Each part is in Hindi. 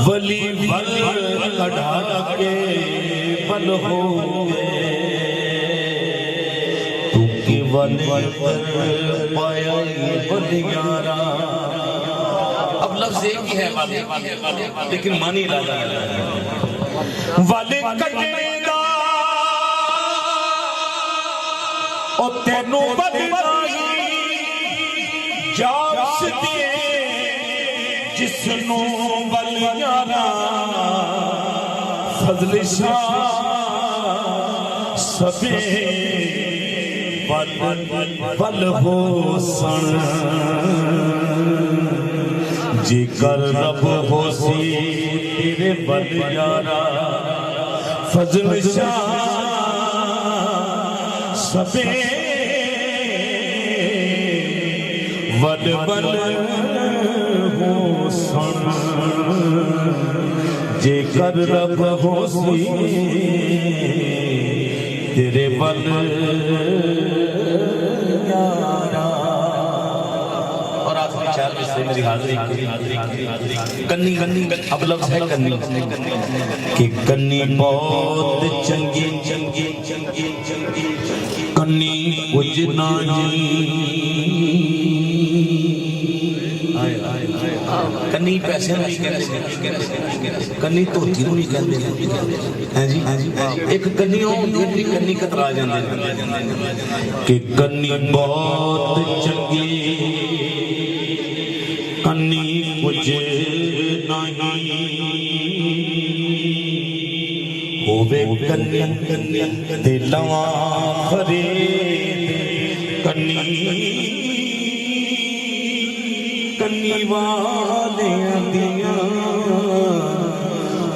वली वल कढ़ा के बल हो तू केवल पाया बलियारा। अब लफ्ज एक ही है लेकिन मानी लाला वाले कटेगा ओ तेनू बदलाई जास दे जिसनों बलियारा फजल शाह सबे बल हो सन जेकर रब हो सी तेरे बलियारा फजल शाह सबे बल हो सन जेकर रब हो सी तेरे बल। और आखिरी चार में से मेरी हाजिरी कन्नी कन्नी अब लफ्ज है कन्नी कि कन्नी बहुत चंगी चंगी चंगी चंगी कन्नी कुछ ना कन्नी पैसे नहीं कहते कन्नी धोती नहीं कहते हैं जी एक कन्नी होती कन्नी कतरा जाती कि कन्नी बहुत चंगी कन्नी कुछ नहीं होवे कन्नी दिलवा फरीद कन्नी कन्नी वाले दिया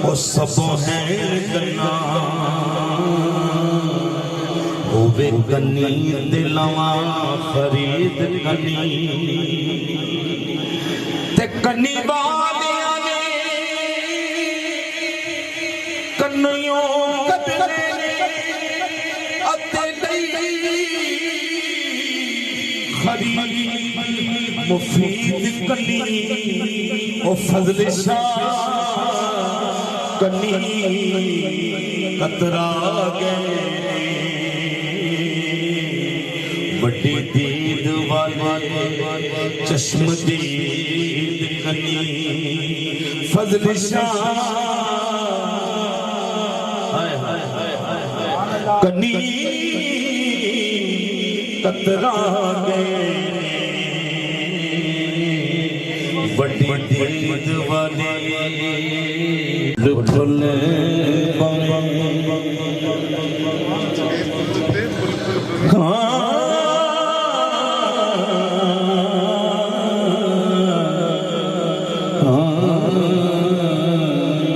वो सब है कन्ना होवे कन्नी दिलवा फरीद कन्नी ते कन्नी वाले कन्नियों कतरे अते खरी मुफीद कन्नी ओ फजल शाह कन्नी कतरा गए बड़ी दीद वाले चश्मदीद कन्नी फजल शाह कन्नी कतरा गए बड़ी दीद वाले लुफुल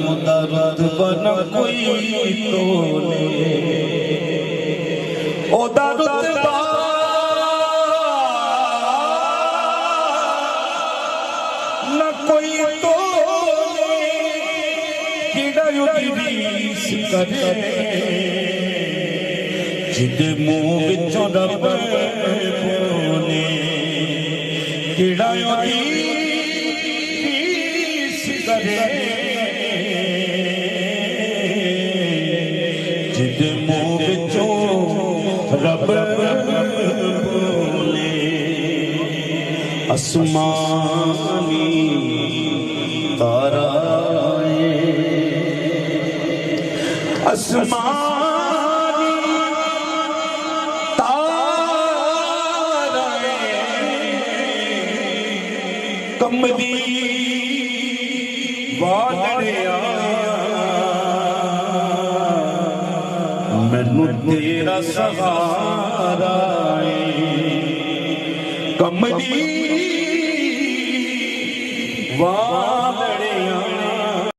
मुदरद बन कोई तोले ओ दरुद न कोई तोले किड़ा युदीस करे जिदे मुंह विचों रब बोले किड़ा युदीस करे जिदे मुंह विचों रब बोले आसमानी तारा आसमानी तारा कमली वादड़िया मैनू तेरा सहारा कमली वाह